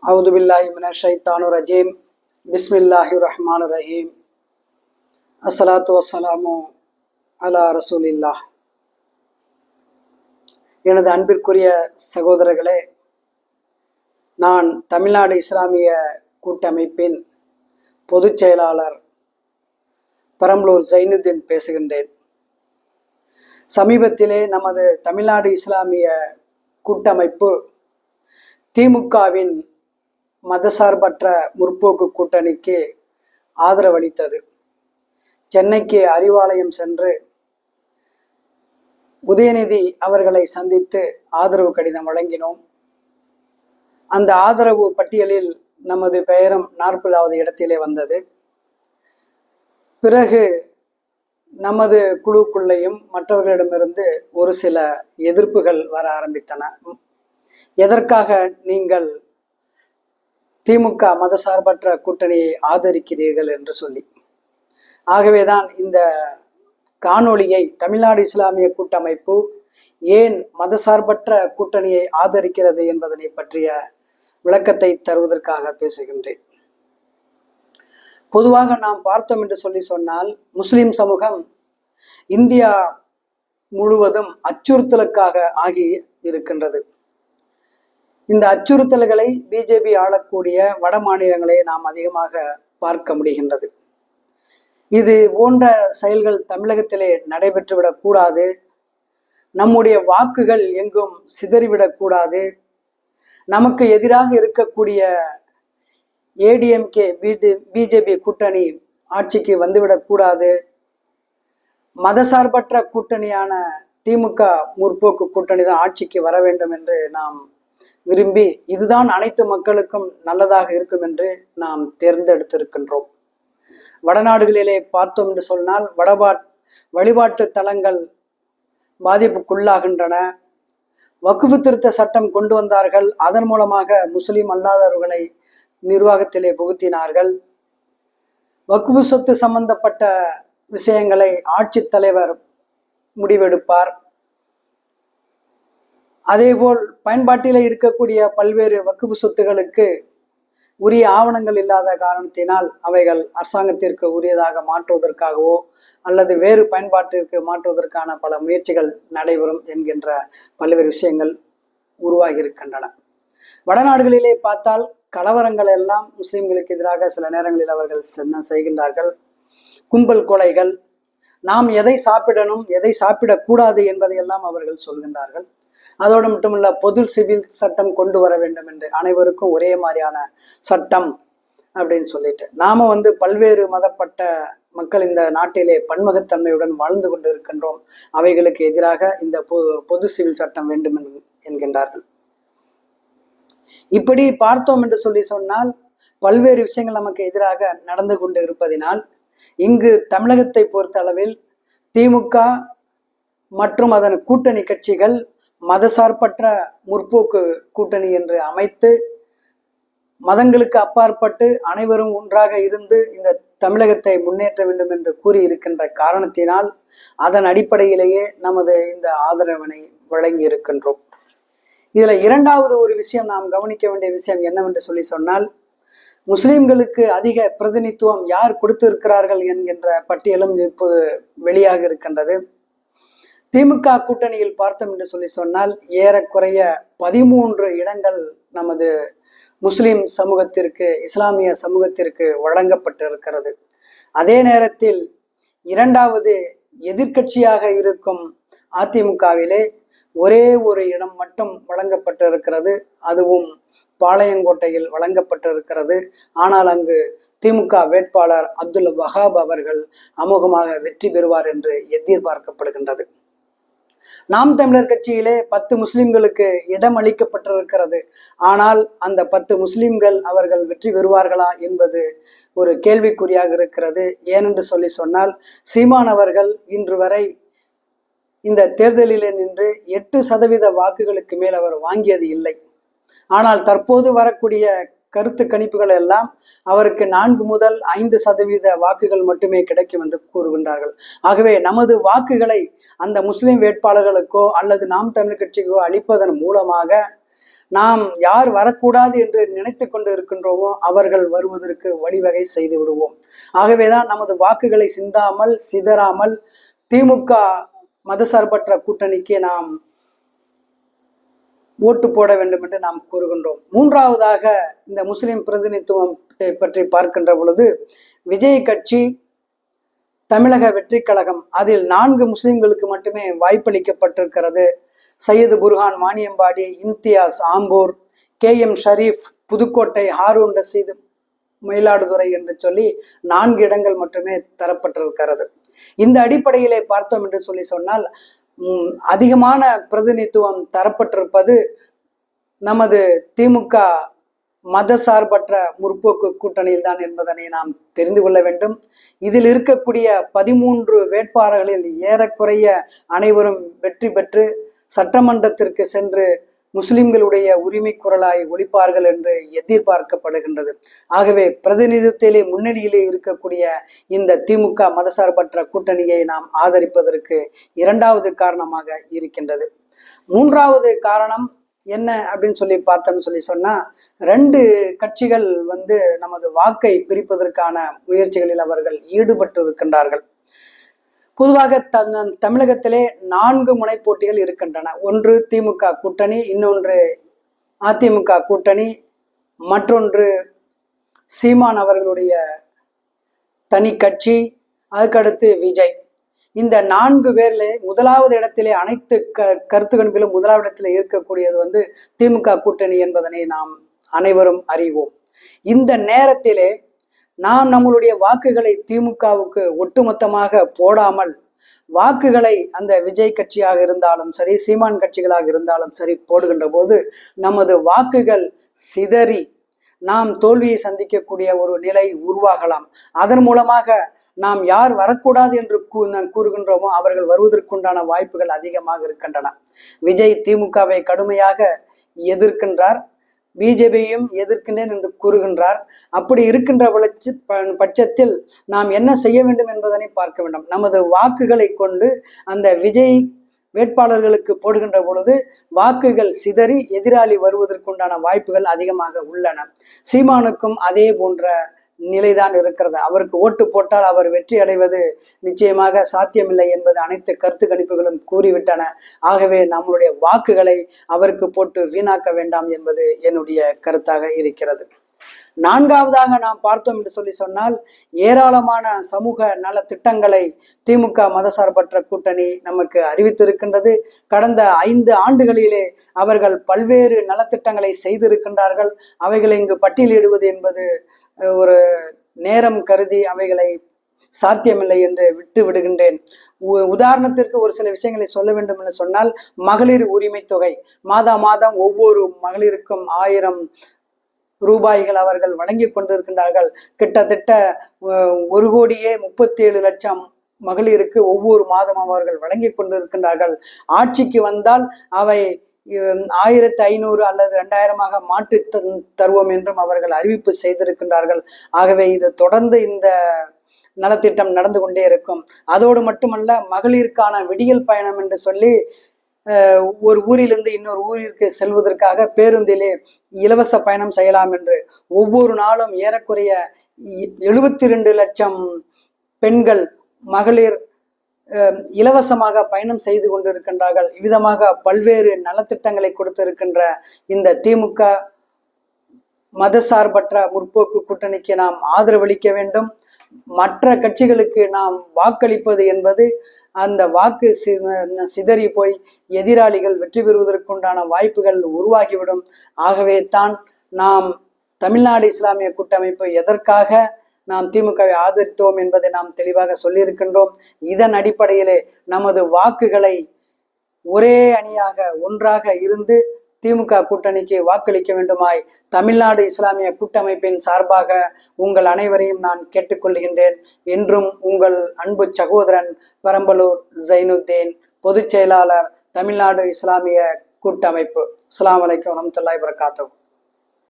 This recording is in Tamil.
அவுது பில்லாஹி மினஷ் ஷைத்தானிர் ரஜீம். பிஸ்மில்லாஹிர் ரஹ்மானிர் ரஹீம். அஸ்ஸலாத்து வஸ்ஸலாமு அலா ரசூலில்லாஹ். எனது அன்பிற்குரிய சகோதரர்களே, நான் தமிழ்நாடு இஸ்லாமிய கூட்டமைப்பின் பொதுச் செயலாளர் பெரம்பலூர் ஜைனுதீன் பேசுகின்றேன். சமீபத்திலே நமது தமிழ்நாடு இஸ்லாமிய கூட்டமைப்பு திமுகவின் மதசார்பற்ற முற்போக்கு கூட்டணிக்கு ஆதரவளித்தது. சென்னைக்கு அறிவாலயம் சென்று உதயநிதி அவர்களை சந்தித்து ஆதரவு கடிதம் வழங்கினோம். அந்த ஆதரவு பட்டியலில் நமது பெயரும் 40வது இடத்திலே வந்தது. பிறகு நமது குழுக்குள்ளேயும் மற்றவர்களிடமிருந்து ஒரு சில எதிர்ப்புகள் வர ஆரம்பித்தன. எதற்காக நீங்கள் திமுக மதசார்பற்ற கூட்டணியை ஆதரிக்கிறீர்கள் என்று சொல்லி. ஆகவேதான் இந்த காணொளியை தமிழ்நாடு இஸ்லாமிய கூட்டமைப்பு ஏன் மதசார்பற்ற கூட்டணியை ஆதரிக்கிறது என்பதனை பற்றிய விளக்கத்தை தருவதற்காக பேசுகின்றேன். பொதுவாக நாம் பார்த்தோம் என்று சொன்னால் முஸ்லிம் சமூகம் இந்தியா முழுவதும் அச்சுறுத்தலுக்காக ஆகி இருக்கின்றது. இந்த அச்சுறுத்தல்களை பிஜேபி ஆளக்கூடிய வட மாநிலங்களை நாம் அதிகமாக பார்க்க முடிகின்றது. இது போன்ற செயல்கள் தமிழகத்திலே நடைபெற்றுவிடக் கூடாது. நம்முடைய வாக்குகள் எங்கும் சிதறிவிடக்கூடாது. நமக்கு எதிராக இருக்கக்கூடிய ஏடிஎம்கே பிஜேபி கூட்டணி ஆட்சிக்கு வந்துவிடக்கூடாது. மதசார்பற்ற கூட்டணியான திமுக முற்போக்கு கூட்டணி தான் ஆட்சிக்கு வர வேண்டும் என்று நாம் விரும்பி, இதுதான் அனைத்து மக்களுக்கும் நல்லதாக இருக்கும் என்று நாம் தேர்ந்தெடுத்திருக்கின்றோம். வடநாடுகளிலே பார்த்தோம் என்று சொன்னால் வழிபாட்டு தலங்கள் பாதிப்புக்குள்ளாகின்றன. வக்ஃபு திருத்த சட்டம் கொண்டு வந்தார்கள். அதன் மூலமாக முஸ்லிம் அல்லாதவர்களை நிர்வாகத்திலே புகுத்தினார்கள். வக்ஃபு சொத்து சம்பந்தப்பட்ட விஷயங்களை ஆட்சித்தலைவர் முடிவெடுப்பார். அதேபோல் பயன்பாட்டிலே இருக்கக்கூடிய பல்வேறு வக்ஃபு சொத்துகளுக்கு உரிய ஆவணங்கள் இல்லாத காரணத்தினால் அவைகள் அரசாங்கத்திற்கு உரியதாக மாற்றுவதற்காகவோ அல்லது வேறு பயன்பாட்டிற்கு மாற்றுவதற்கான பல முயற்சிகள் நடைபெறும் என்கின்ற பல்வேறு விஷயங்கள் உருவாகி இருக்கின்றன. வடநாடுகளிலே பார்த்தால் கலவரங்கள் எல்லாம் முஸ்லிம்களுக்கு எதிராக சில நேரங்களில் அவர்கள் செய்கின்றார்கள். கும்பல் கொலைகள், நாம் எதை சாப்பிடணும் எதை சாப்பிடக்கூடாது என்பதையெல்லாம் அவர்கள் சொல்கின்றார்கள். அதோடு மட்டுமல்ல, பொது சிவில் சட்டம் கொண்டு வர வேண்டும் என்று, அனைவருக்கும் ஒரே மாதிரியான சட்டம் அப்படின்னு சொல்லிட்டு, நாம பல்வேறு மதப்பட்ட மக்கள் இந்த நாட்டிலே பன்முகத்தன்மையுடன் வாழ்ந்து கொண்டு இருக்கின்றோம். அவைகளுக்கு எதிராக இந்த பொது சிவில் சட்டம் வேண்டும் என்கின்றார்கள். இப்படி பார்த்தோம் என்று சொன்னால் பல்வேறு விஷயங்கள் நமக்கு எதிராக நடந்து கொண்டு இருப்பதினால் இங்கு தமிழகத்தை பொறுத்த அளவில் திமுக மற்றும் அதன் கூட்டணி கட்சிகள் மதசார்பற்ற முற்போக்கு கூட்டணி என்று அமைத்து மதங்களுக்கு அப்பாற்பட்டு அனைவரும் ஒன்றாக இருந்து இந்த தமிழகத்தை முன்னேற்ற வேண்டும் என்று கூறி இருக்கின்ற காரணத்தினால் அதன் அடிப்படையிலேயே நமது இந்த ஆதரவினை வழங்கி இருக்கின்றோம். இதுல இரண்டாவது ஒரு விஷயம் நாம் கவனிக்க வேண்டிய விஷயம் என்னவென்று சொன்னால், முஸ்லிம்களுக்கு அதிக பிரதிநிதித்துவம் யார் கொடுத்திருக்கிறார்கள் என்கின்ற பட்டியலும் இப்போது வெளியாக இருக்கின்றது. திமுக கூட்டணியில் பார்த்தோம் என்று சொன்னால் ஏறக்குறைய 13 இடங்கள் நமது முஸ்லிம் சமூகத்திற்கு, இஸ்லாமிய சமூகத்திற்கு வழங்கப்பட்டு இருக்கிறது. அதே நேரத்தில் இரண்டாவது எதிர்கட்சியாக இருக்கும் அதிமுகவிலே ஒரே ஒரு இடம் மட்டும் வழங்கப்பட்டு இருக்கிறது. அதுவும் பாளையங்கோட்டையில் வழங்கப்பட்டு இருக்கிறது. ஆனால் அங்கு திமுக வேட்பாளர் அப்துல் வஹாப் அவர்கள் அமோகமாக வெற்றி பெறுவார் என்று எதிர்பார்க்கப்படுகின்றது. நாம் தமிழர் கட்சியிலே 10 முஸ்லிம்களுக்கு இடம் அளிக்கப்பட்டிருக்கிறது. ஆனால் அந்த 10 முஸ்லிம்கள் அவர்கள் வெற்றி பெறுவார்களா என்பது ஒரு கேள்விக்குறியாக இருக்கிறது. ஏனென்று சொன்னால் சீமான் அவர்கள் இன்று வரை இந்த தேர்தலிலே நின்று 8% வாக்குகளுக்கு மேல் அவர் வாங்கியது இல்லை. ஆனால் தற்போது வரக்கூடிய கருத்து கணிப்புகள் எல்லாம் அவருக்கு 4 முதல் 5% வாக்குகள் மட்டுமே கிடைக்கும் என்று கூறுகின்றார்கள். ஆகவே நமது வாக்குகளை அந்த முஸ்லிம் வேட்பாளர்களுக்கோ அல்லது நாம் தமிழர் கட்சிக்கோ அளிப்பதன் மூலமாக நாம் யார் வரக்கூடாது என்று நினைத்து கொண்டு இருக்கின்றோமோ அவர்கள் வருவதற்கு வழிவகை செய்து விடுவோம். ஆகவேதான் நமது வாக்குகளை சிதறாமல் திமுக மதசார்பற்ற கூட்டணிக்கு நாம் ஓட்டு போட வேண்டும் என்று நாம் கூறுகின்றோம். மூன்றாவதாக இந்த முஸ்லிம் பிரதிநிதித்துவத்தை பற்றி பார்க்கின்ற பொழுது விஜய் கட்சி, தமிழக வெற்றி கழகம், அதில் 4 முஸ்லிம்களுக்கு மட்டுமே வாய்ப்பளிக்கப்பட்டிருக்கிறது. சையது புர்ஹான் வாணியம்பாடி, இம்தியாஸ் ஆம்பூர், KM ஷரீப் புதுக்கோட்டை, ஹாரூன் ரஷீத் மயிலாடுதுறை என்று சொல்லி 4 இடங்கள் மட்டுமே தரப்பட்டிருக்கிறது. இந்த அடிப்படையிலே பார்த்தோம் என்று சொன்னால் அதிகமான பிரதிநிதித்துவம் தரப்பட்டிருப்பது நமது திமுக மதசார்பற்ற முற்போக்கு கூட்டணியில் தான் என்பதனை நாம் தெரிந்து கொள்ள வேண்டும். இதில் இருக்கக்கூடிய 13 வேட்பாளர்களில் ஏறக்குறைய அனைவரும் வெற்றி பெற்று சட்டமன்றத்திற்கு சென்று முஸ்லிம்களுடைய உரிமை குரலாய் ஒலிப்பார்கள் என்று எதிர்பார்க்கப்படுகின்றது. ஆகவே பிரதிநிதித்துவத்திலே முன்னணியிலே இருக்கக்கூடிய இந்த திமுக மதசார்பற்ற கூட்டணியை நாம் ஆதரிப்பதற்கு 2வது காரணமாக இருக்கின்றது. 3வது காரணம் என்ன அப்படின்னு சொல்லி பார்த்தோம்னு சொன்னா 2 கட்சிகள் நமது வாக்கை பிரிப்பதற்கான முயற்சிகளில் அவர்கள் ஈடுபட்டு இருக்கின்றார்கள். பொதுவாக தமிழகத்திலே 4 முனை போட்டிகள் இருக்கின்றன. ஒன்று திமுக கூட்டணி, இன்னொன்று அதிமுக கூட்டணி, மற்றொன்று சீமான் அவர்களுடைய தனி கட்சி, அதுக்கடுத்து விஜய். இந்த 4 பேர்ல முதலாவது இடத்திலே அனைத்து கருத்து கணிப்பிலும் முதலாவது இடத்திலே இருக்கக்கூடியது திமுக கூட்டணி என்பதனை நாம் அனைவரும் அறிவோம். இந்த நேரத்திலே நாம் நம்மளுடைய வாக்குகளை திமுகவுக்கு ஒட்டுமொத்தமாக போடாமல் வாக்குகளை அந்த விஜய் கட்சியாக இருந்தாலும் சரி, சீமான் கட்சிகளாக இருந்தாலும் சரி போடுகின்ற போது நமது வாக்குகள் சிதறி நாம் தோல்வியை சந்திக்கக்கூடிய ஒரு நிலை உருவாகலாம். அதன் மூலமாக நாம் யார் வரக்கூடாது என்று கூறுகின்றோமோ அவர்கள் வருவதற்குண்டான வாய்ப்புகள் அதிகமாக இருக்கின்றன. விஜய் திமுகவை கடுமையாக எதிர்க்கின்றார், பிஜேபியையும் எதிர்க்கின்றேன் என்று கூறுகின்றார். அப்படி இருக்கின்ற பட்சத்தில் நாம் என்ன செய்ய வேண்டும் என்பதனை பார்க்க வேண்டும். நமது வாக்குகளை கொண்டு அந்த விஜய் வேட்பாளர்களுக்கு போடுகின்ற பொழுது வாக்குகள் சிதறி எதிராளி வருவதற்குண்டான வாய்ப்புகள் அதிகமாக உள்ளன. சீமானுக்கும் அதே போன்ற நிலைதான் இருக்கிறது. அவருக்கு ஓட்டு போட்டால் அவர் வெற்றி அடைவது நிச்சயமாக சாத்தியமில்லை என்பது அனைத்து கருத்து கணிப்புகளும் கூறிவிட்டன. ஆகவே நம்முடைய வாக்குகளை அவருக்கு போட்டு வீணாக்க வேண்டாம் என்பது என்னுடைய கருத்தாக இருக்கிறது. 4வதாக நாம் பார்த்தோம் என்று சொன்னால் ஏராளமான சமூக நல திட்டங்களை திமுக மதசார்பற்ற கூட்டணி நமக்கு அறிவித்திருக்கின்றது. கடந்த 5 ஆண்டுகளிலே அவர்கள் பல்வேறு நலத்திட்டங்களை செய்திருக்கின்றார்கள். அவைகளை இங்கு பட்டியலிடுவது என்பது ஒரு நேரம் கருதி அவைகளை சாத்தியமில்லை என்று விட்டு விடுகின்றேன். உதாரணத்திற்கு ஒரு சில விஷயங்களை சொல்ல வேண்டும் என்று சொன்னால், மகளிர் உரிமை தொகை மாதம் ஒவ்வொரு மகளிருக்கும் 1000 ரூபாய்கள் அவர்கள் வழங்கி கொண்டிருக்கின்றார்கள். கிட்டத்தட்ட 1,37,00,000 மகளிருக்கு ஒவ்வொரு மாதமும் அவர்கள் வழங்கி கொண்டிருக்கின்றார்கள். ஆட்சிக்கு வந்தால் அவை 1500 அல்லது 2000 மாற்றி தருவோம் என்றும் அவர்கள் அறிவிப்பு செய்திருக்கின்றார்கள். ஆகவே இது தொடர்ந்து இந்த நலத்திட்டம் நடந்து கொண்டே இருக்கும். அதோடு மட்டுமல்ல, மகளிருக்கான விடியல் பயணம் என்று சொல்லி ஒரு ஊரிலிருந்து இன்னொரு ஊரிற்கு செல்வதற்காக பேருந்திலே இலவச பயணம் செய்யலாம் என்று ஒவ்வொரு நாளும் ஏறக்குறைய 72 லட்சம் பெண்கள் மகளிர் இலவசமாக பயணம் செய்து கொண்டிருக்கின்றார்கள். இவ்விதமாக பல்வேறு நலத்திட்டங்களை கொடுத்திருக்கின்ற இந்த திமுக மதசார்பற்ற முற்போக்கு கூட்டணிக்கு நாம் ஆதரவளிக்க வேண்டும். மற்ற கட்சிகளுக்கு நாம் வாக்களிப்பது என்பது அந்த வாக்கு சிதறி போய் எதிராளிகள் வெற்றி பெறுவதற்குண்டான வாய்ப்புகள் உருவாகிவிடும். ஆகவே தான் நாம் தமிழ்நாடு இஸ்லாமிய கூட்டமைப்பு எதற்காக நாம் திமுகவை ஆதரித்தோம் என்பதை நாம் தெளிவாக சொல்லியிருக்கின்றோம். இதன் அடிப்படையிலே நமது வாக்குகளை ஒரே அணியாக ஒன்றாக இருந்து திமுக கூட்டணிக்கு வாக்களிக்க வேண்டுமாய் தமிழ்நாடு இஸ்லாமிய கூட்டமைப்பின் சார்பாக உங்கள் அனைவரையும் நான் கேட்டுக்கொள்கின்றேன். என்றும் உங்கள் அன்பு சகோதரன் பெரம்பலூர் ஜைனுத்தீன், பொதுச் செயலாளர், தமிழ்நாடு இஸ்லாமிய கூட்டமைப்பு. அஸ்ஸலாமு அலைக்கும் வரஹ்மத்துல்லாஹி வபரகாத்துஹு.